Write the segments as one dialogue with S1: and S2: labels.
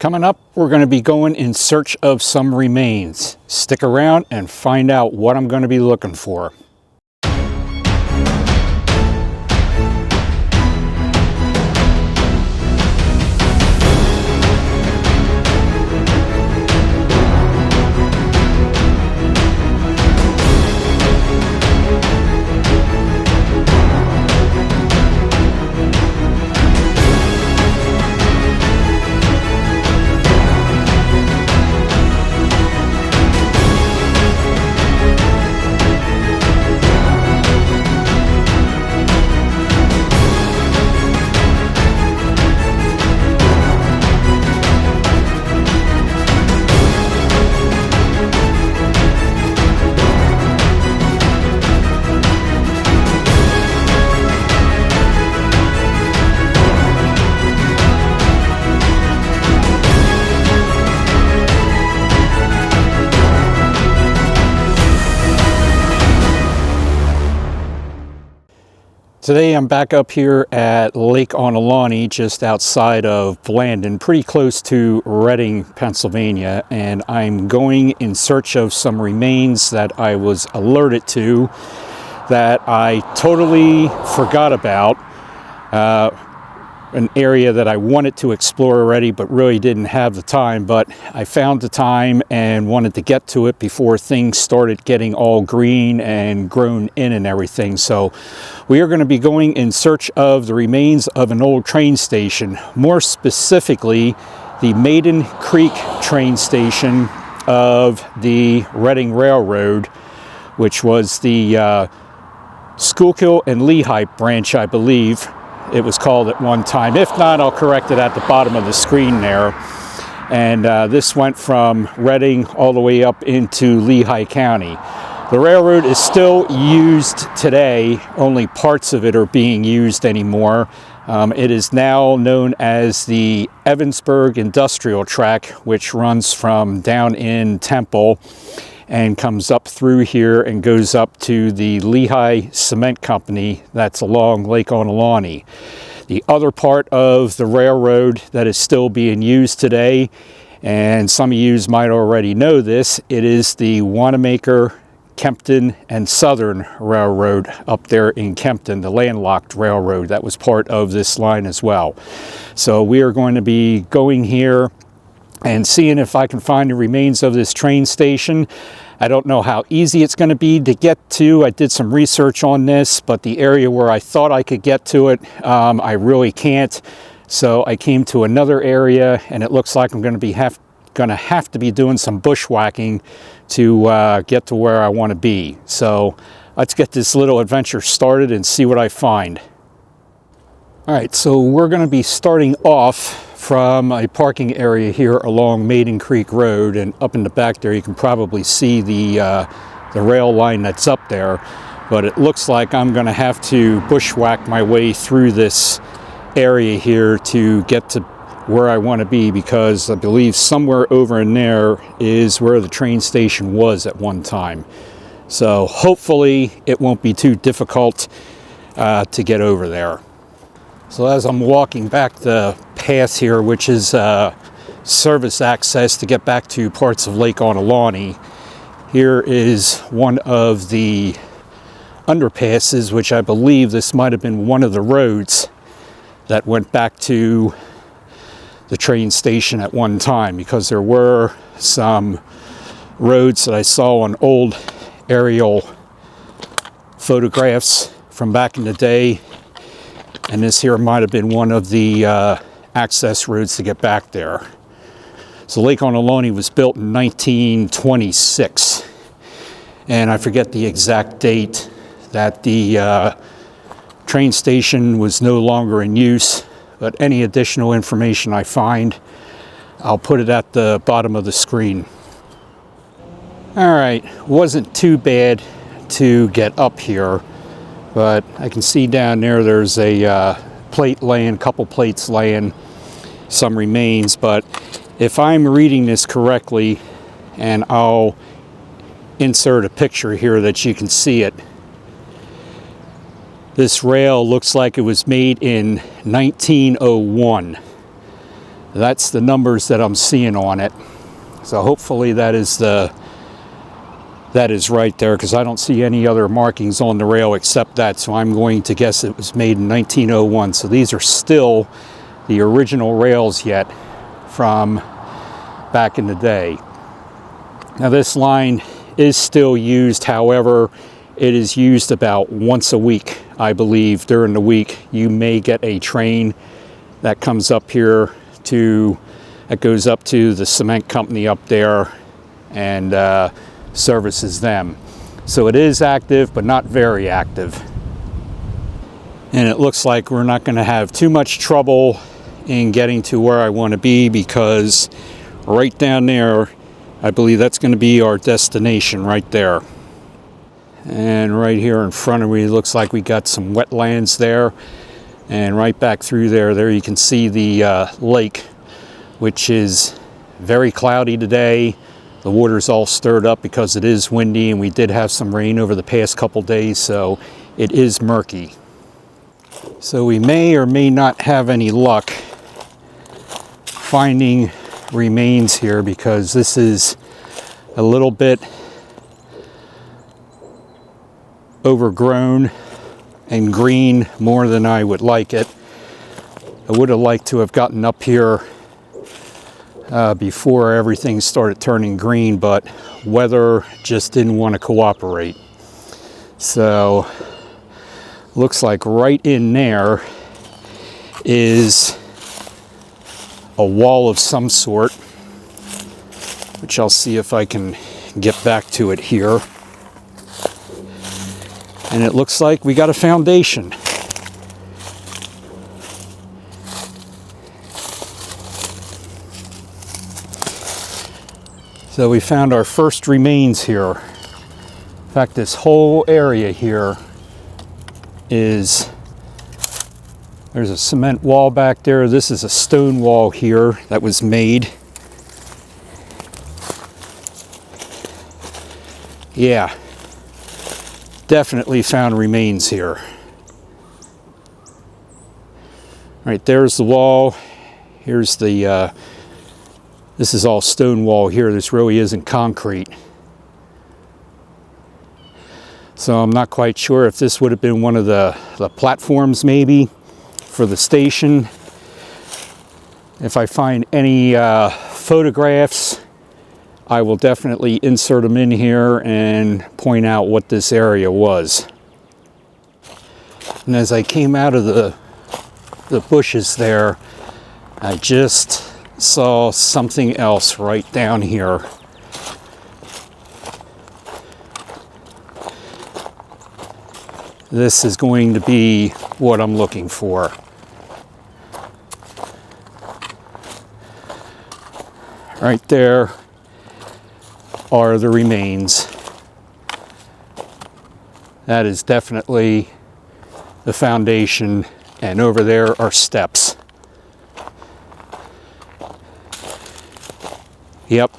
S1: Coming up, we're going to be going in search of some remains. Stick around and find out what I'm going to be looking for. Today I'm back up here at Lake Onalani, just outside of Blandon, pretty close to Reading, Pennsylvania, and I'm going in search of some remains that I was alerted to that I totally forgot about. An area that I wanted to explore already but really didn't have the time, but I found the time and wanted to get to it before things started getting all green and grown in and everything. So we are going to be going in search of the remains of an old train station, more specifically the Maiden Creek train station of the Reading Railroad, which was the Schuylkill and Lehigh branch, I believe it was called at one time. If not, I'll correct it at the bottom of the screen there. And this went from Reading all the way up into Lehigh County. The railroad is still used today, only parts of it are being used anymore. It is now known as the Evansville Industrial Track, which runs from down in Temple and comes up through here and goes up to the Lehigh Cement Company that's along Lake Onalani. The other part of the railroad that is still being used today, and some of you might already know this, it is the Wanamaker, Kempton, and Southern Railroad up there in Kempton, the landlocked railroad that was part of this line as well. So we are going to be going here and seeing if I can find the remains of this train station. I don't know how easy it's going to be to get to. I did some research on this, but the area where I thought I could get to it, I really can't. So I came to another area, and it looks like I'm going to have to be doing some bushwhacking to get to where I want to be. So let's get this little adventure started and see what I find. All right, so we're going to be starting off from a parking area here along Maiden Creek Road, and up in the back there you can probably see the rail line that's up there, but it looks like I'm going to have to bushwhack my way through this area here to get to where I want to be, because I believe somewhere over in there is where the train station was at one time. So hopefully it won't be too difficult to get over there. So as I'm walking back the path here, which is service access to get back to parts of Lake Onalani, here is one of the underpasses, which I believe this might have been one of the roads that went back to the train station at one time, because there were some roads that I saw on old aerial photographs from back in the day. And this here might have been one of the access roads to get back there. So Lake Onalani was built in 1926. And I forget the exact date that the train station was no longer in use. But any additional information I find, I'll put it at the bottom of the screen. All right, wasn't too bad to get up here. But I can see down there there's a plate laying, couple plates laying, some remains. But if I'm reading this correctly, and I'll insert a picture here that you can see it, this rail looks like it was made in 1901. That's the numbers that I'm seeing on it. So hopefully that is right there, because I don't see any other markings on the rail except that. So I'm going to guess it was made in 1901. So these are still the original rails yet from back in the day. Now this line is still used, however, it is used about once a week, I believe. During the week, you may get a train that comes up here that goes up to the cement company up there and services them. So it is active, but not very active. And it looks like we're not going to have too much trouble in getting to where I want to be, because right down there, I believe that's going to be our destination right there. And right here in front of me, it looks like we got some wetlands there. And right back through there you can see the lake, which is very cloudy today. The water's all stirred up because it is windy, and we did have some rain over the past couple days, so it is murky. So we may or may not have any luck finding remains here, because this is a little bit overgrown and green more than I would like it. I would have liked to have gotten up here before everything started turning green, but weather just didn't want to cooperate. So looks like right in there is a wall of some sort, which I'll see if I can get back to it here. And it looks like we got a foundation. So we found our first remains here. In fact, this whole area here there's a cement wall back there. This is a stone wall here that was made. Yeah, definitely found remains here. Right, there's the wall. Here's the, this is all stone wall here. This really isn't concrete. So I'm not quite sure if this would have been one of the platforms maybe for the station. If I find any photographs, I will definitely insert them in here and point out what this area was. And as I came out of the bushes there, I just saw something else right down here. This is going to be what I'm looking for. Right there are the remains. That is definitely the foundation, and over there are steps. Yep.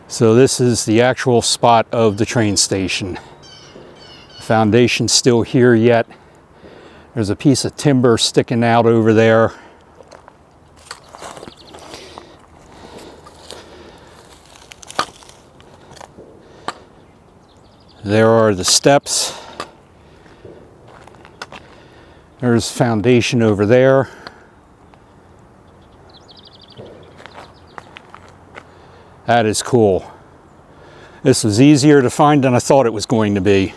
S1: So this is the actual spot of the train station. The foundation's still here yet. There's a piece of timber sticking out over there. There are the steps. There's foundation over there. That is cool. This was easier to find than I thought it was going to be.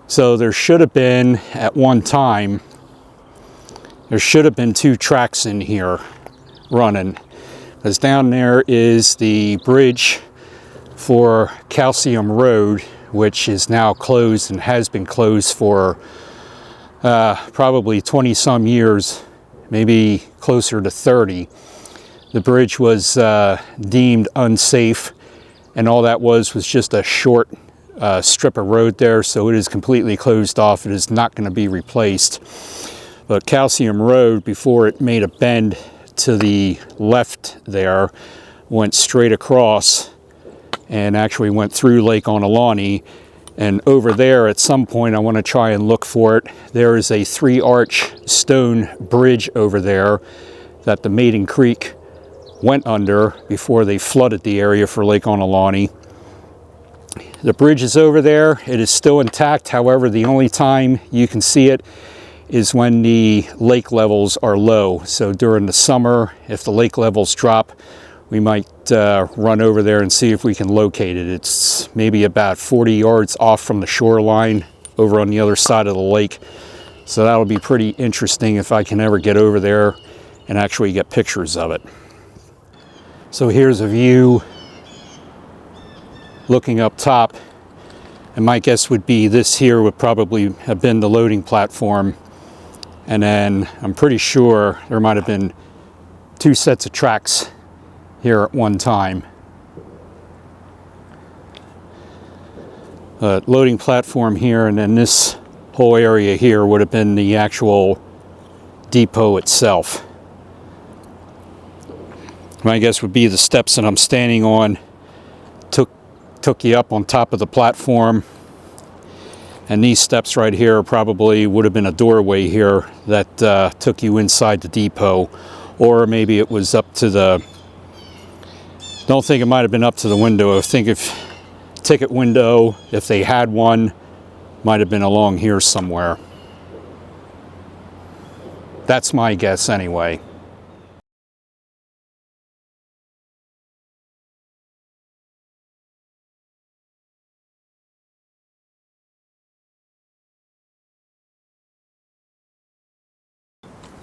S1: So there should have been, at one time, there should have been 2 tracks in here running. Because down there is the bridge for Calcium Road, which is now closed and has been closed for probably 20 some years, maybe closer to 30. The bridge was deemed unsafe, and all that was just a short strip of road there, so it is completely closed off. It is not going to be replaced. But Calcium Road, before it made a bend to the left there, went straight across and actually went through Lake Onalani And over there at some point I want to try and look for it. There is a 3-arch stone bridge over there that the Maiden Creek went under before they flooded the area for Lake Onalani. The bridge is over there. It is still intact. However, the only time you can see it is when the lake levels are low. So during the summer, if the lake levels drop, we might run over there and see if we can locate it. It's maybe about 40 yards off from the shoreline over on the other side of the lake. So that'll be pretty interesting if I can ever get over there and actually get pictures of it. So here's a view looking up top. And my guess would be this here would probably have been the loading platform. And then I'm pretty sure there might have been 2 sets of tracks here at one time. Loading platform here, and then this whole area here would have been the actual depot itself. My guess would be the steps that I'm standing on took you up on top of the platform, and these steps right here probably would have been a doorway here that took you inside the depot, or maybe it was up to the, don't think it might have been up to the window. I think if ticket window, if they had one, might have been along here somewhere. That's my guess anyway.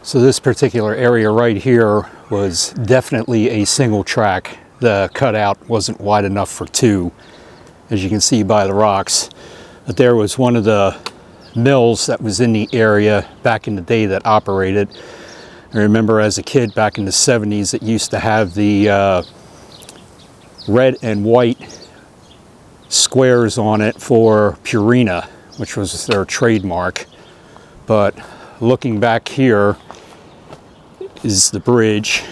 S1: So this particular area right here was definitely a single track. The cutout wasn't wide enough for 2, as you can see by the rocks. But there was one of the mills that was in the area back in the day that operated. I remember as a kid back in the 70s, it used to have the red and white squares on it for Purina, which was their trademark. But looking back here is the bridge,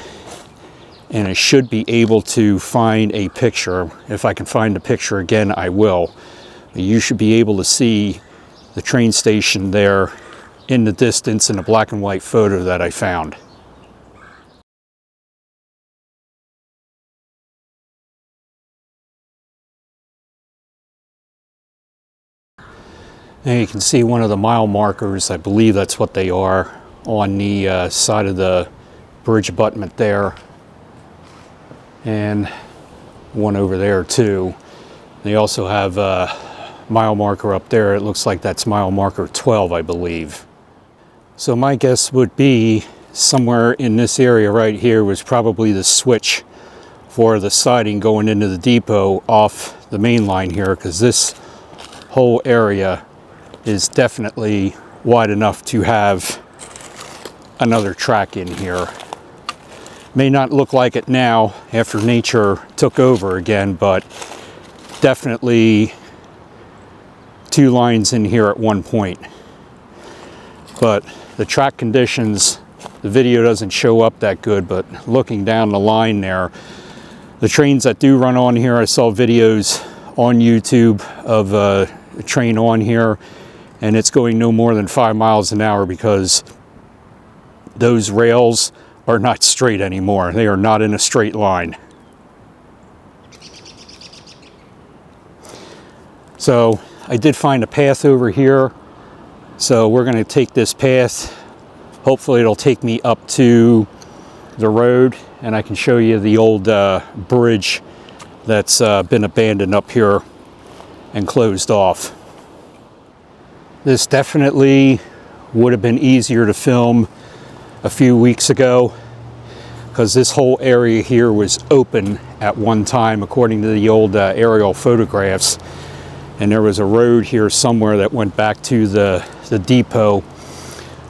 S1: and I should be able to find a picture. If I can find a picture again, I will. You should be able to see the train station there in the distance in a black and white photo that I found. Now you can see one of the mile markers, I believe that's what they are, on the side of the bridge abutment there, and one over there too. They also have a mile marker up there. It looks like that's mile marker 12, I believe. So my guess would be somewhere in this area right here was probably the switch for the siding going into the depot off the main line here, because this whole area is definitely wide enough to have another track in here. May not look like it now after nature took over again, but definitely 2 lines in here at one point. But the track conditions, the video doesn't show up that good, but looking down the line there, the trains that do run on here, I saw videos on YouTube of a train on here, and it's going no more than 5 miles an hour because those rails are not straight anymore. They are not in a straight line. So I did find a path over here. So we're going to take this path. Hopefully it'll take me up to the road, and I can show you the old bridge that's been abandoned up here and closed off. This definitely would have been easier to film a few weeks ago, because this whole area here was open at one time according to the old aerial photographs, and there was a road here somewhere that went back to the depot.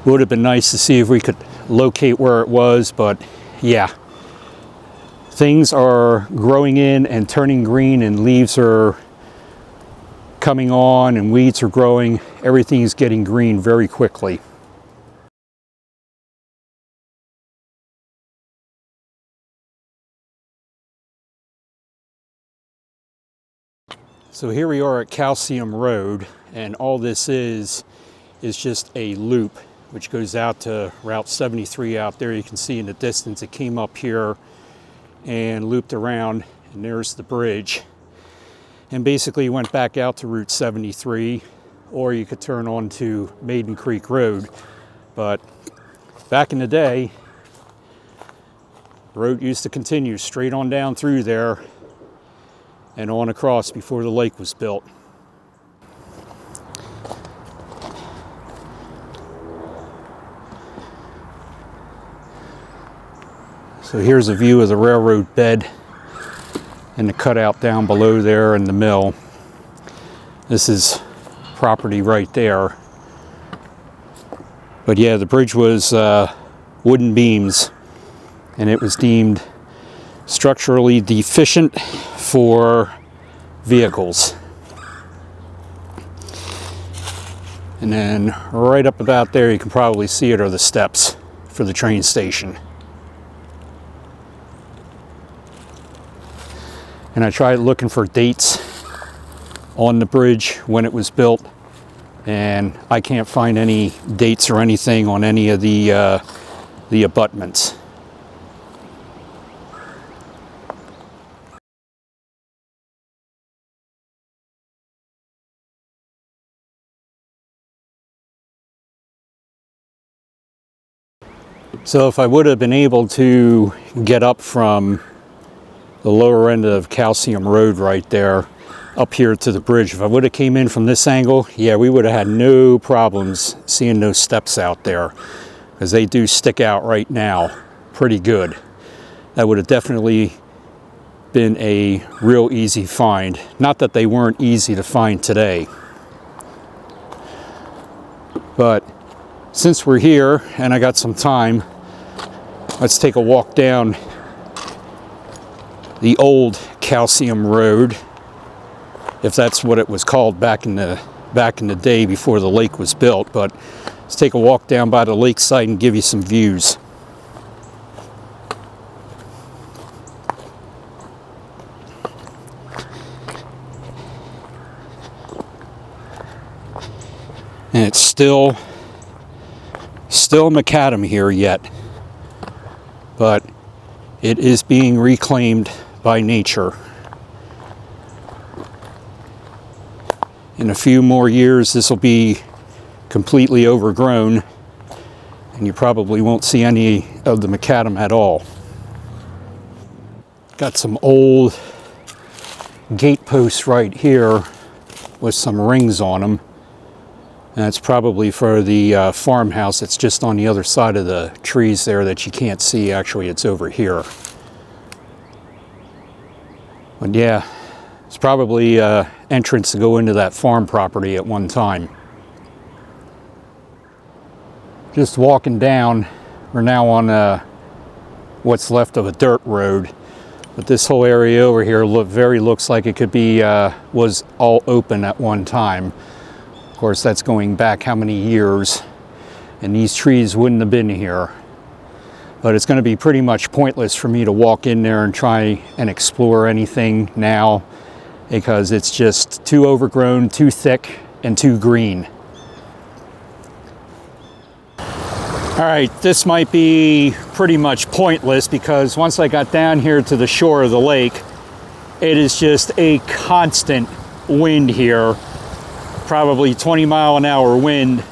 S1: Would have been nice to see if we could locate where it was, but yeah, things are growing in and turning green, and leaves are coming on and weeds are growing. Everything is getting green very quickly. So here we are at Calcium Road, and all this is just a loop which goes out to Route 73 out there. You can see in the distance it came up here and looped around, and there's the bridge. And basically went back out to Route 73, or you could turn on to Maiden Creek Road. But back in the day, the road used to continue straight on down through there and on across before the lake was built. So here's a view of the railroad bed and the cutout down below there and the mill. This is property right there. But yeah, the bridge was wooden beams, and it was deemed structurally deficient for vehicles. And then right up about there, you can probably see it, are the steps for the train station. And I tried looking for dates on the bridge when it was built, and I can't find any dates or anything on any of the abutments. So if I would have been able to get up from the lower end of Calcium Road right there up here to the bridge, if I would have came in from this angle, yeah, we would have had no problems seeing those steps out there, because they do stick out right now pretty good. That would have definitely been a real easy find. Not that they weren't easy to find today, but since we're here and I got some time, let's take a walk down the old Calcium Road, if that's what it was called back in the day before the lake was built. But let's take a walk down by the lakeside and give you some views. And it's still macadam here yet, but it is being reclaimed by nature. In a few more years, this will be completely overgrown, and you probably won't see any of the macadam at all. Got some old gate posts right here with some rings on them. And that's probably for the farmhouse. It's just on the other side of the trees there that you can't see. Actually, it's over here. But yeah, it's probably entrance to go into that farm property at one time. Just walking down, we're now on what's left of a dirt road. But this whole area over here looks like it could be, was all open at one time. Of course, that's going back how many years, and these trees wouldn't have been here. But it's going to be pretty much pointless for me to walk in there and try and explore anything now, because it's just too overgrown, too thick, and too green. All right, this might be pretty much pointless, because once I got down here to the shore of the lake, it is just a constant wind here. Probably 20-mile-an-hour wind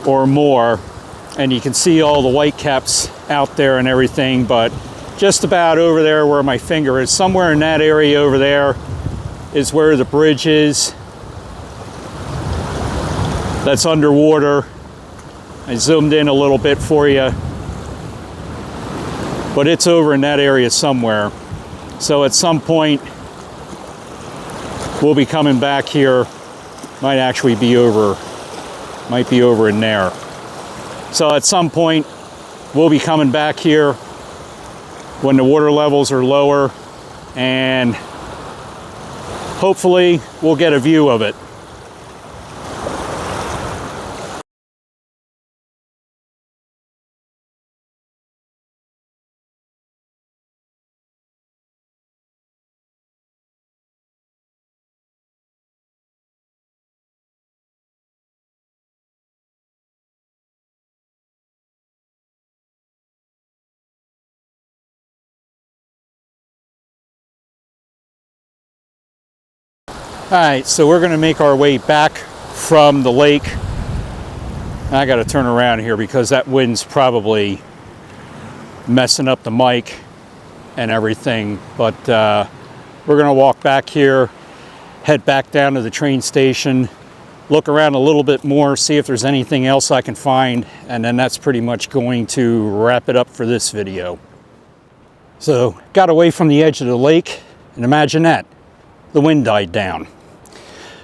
S1: or more, and you can see all the whitecaps out there and everything. But just about over there where my finger is, somewhere in that area over there, is where the bridge is. That's underwater. I zoomed in a little bit for you, but it's over in that area somewhere. So at some point we'll be coming back here. Might actually be over, might be over in there. So at some point, we'll be coming back here when the water levels are lower, and hopefully we'll get a view of it. Alright, so we're going to make our way back from the lake. I got to turn around here because that wind's probably messing up the mic and everything. But we're going to walk back here, head back down to the train station, look around a little bit more, see if there's anything else I can find, and then that's pretty much going to wrap it up for this video. So, got away from the edge of the lake, and imagine that, the wind died down.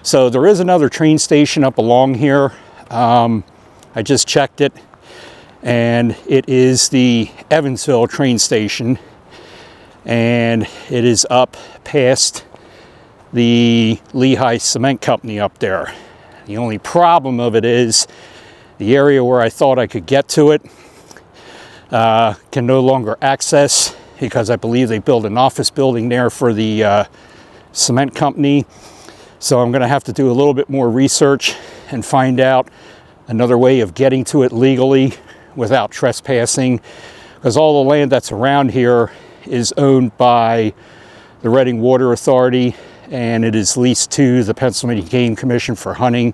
S1: So there is another train station up along here. I just checked it, and it is the Evansville train station, and it is up past the Lehigh Cement Company up there. The only problem of it is the area where I thought I could get to it can no longer access, because I believe they built an office building there for the cement company. So I'm going to have to do a little bit more research and find out another way of getting to it legally without trespassing, because all the land that's around here is owned by the Reading Water Authority, and it is leased to the Pennsylvania Game Commission for hunting.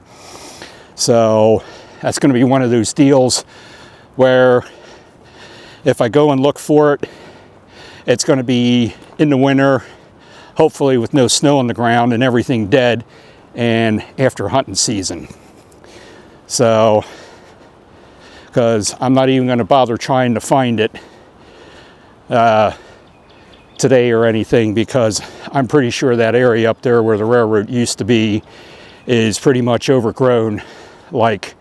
S1: So that's going to be one of those deals where if I go and look for it, it's going to be in the winter, hopefully with no snow on the ground and everything dead, and after hunting season. So, because I'm not even going to bother trying to find it today or anything, because I'm pretty sure that area up there where the railroad used to be is pretty much overgrown like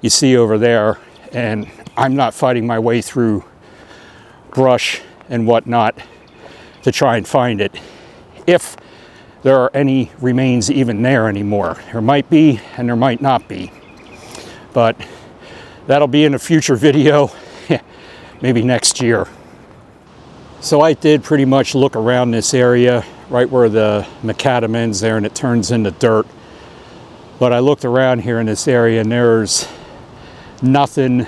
S1: you see over there, and I'm not fighting my way through brush and whatnot to try and find it, if there are any remains even there anymore. There might be, and there might not be, but that'll be in a future video, maybe next year. So I did pretty much look around this area, right where the macadam ends there and it turns into dirt. But I looked around here in this area and there's nothing,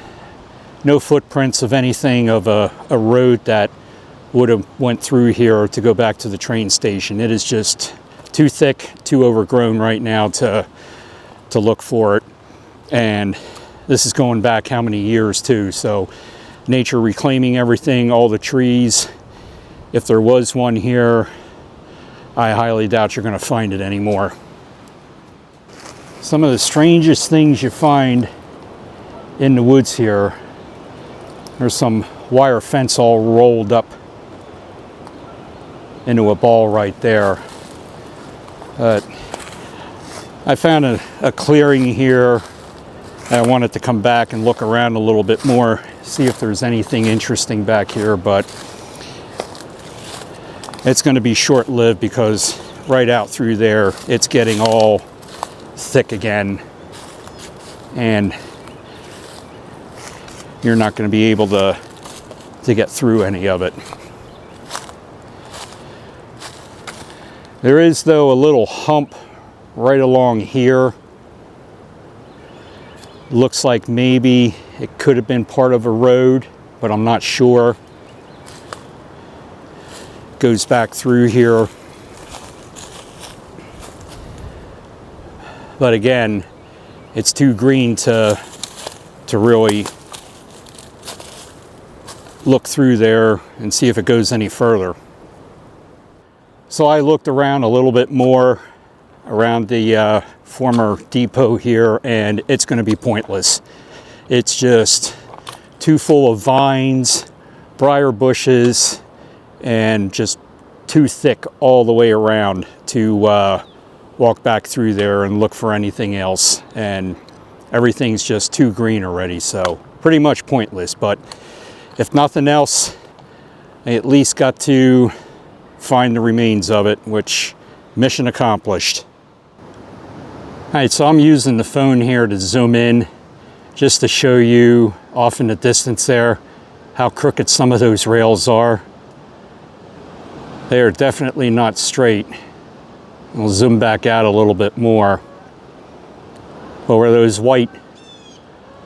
S1: no footprints of anything of a road that would have went through here to go back to the train station. It is just too thick, too overgrown right now to look for it. And this is going back how many years too, so nature reclaiming everything, all the trees. If there was one here, I highly doubt you're going to find it anymore. Some of the strangest things you find in the woods here, there's some wire fence all rolled up into a ball right there. But I found a clearing here. I wanted to come back and look around a little bit more, see if there's anything interesting back here, but it's going to be short-lived because right out through there it's getting all thick again, and you're not going to be able to get through any of it. There is, though, a little hump right along here. Looks like maybe it could have been part of a road, but I'm not sure. Goes back through here. But again, it's too green to really look through there and see if it goes any further. So I looked around a little bit more around the former depot here, and it's going to be pointless. It's just too full of vines, briar bushes, and just too thick all the way around to walk back through there and look for anything else, and everything's just too green already, so pretty much pointless. But if nothing else, I at least got to find the remains of it, which mission accomplished. Alright, so I'm using the phone here to zoom in just to show you off in the distance there how crooked some of those rails are. They are definitely not straight. We'll zoom back out a little bit more. But where those white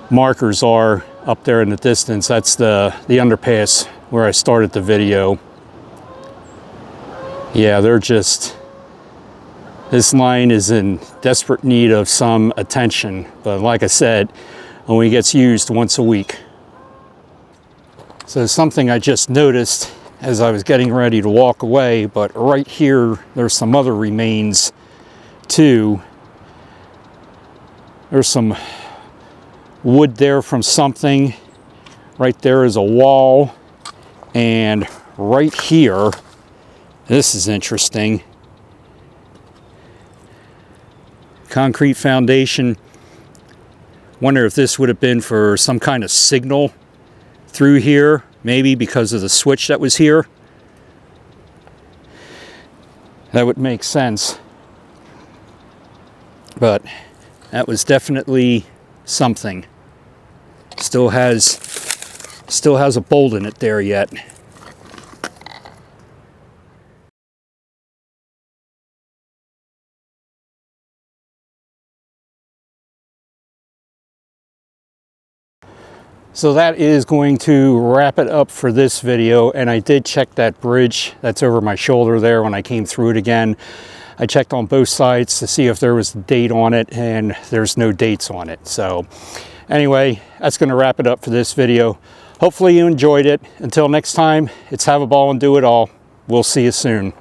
S1: markers are up there in the distance, that's the underpass where I started the video. Yeah, they're just This line is in desperate need of some attention, but like I said, only gets used once a week. So something I just noticed as I was getting ready to walk away, but right here there's some other remains too. There's some wood there from something. Right there is a wall, and right here, this is interesting. Concrete foundation. Wonder if this would have been for some kind of signal through here, maybe because of the switch that was here. That would make sense. But that was definitely something. Still has a bolt in it there yet. So that is going to wrap it up for this video, and I did check that bridge that's over my shoulder there when I came through it again. I checked on both sides to see if there was a date on it, and there's no dates on it. So anyway, that's going to wrap it up for this video. Hopefully you enjoyed it. Until next time, it's have a ball and do it all. We'll see you soon.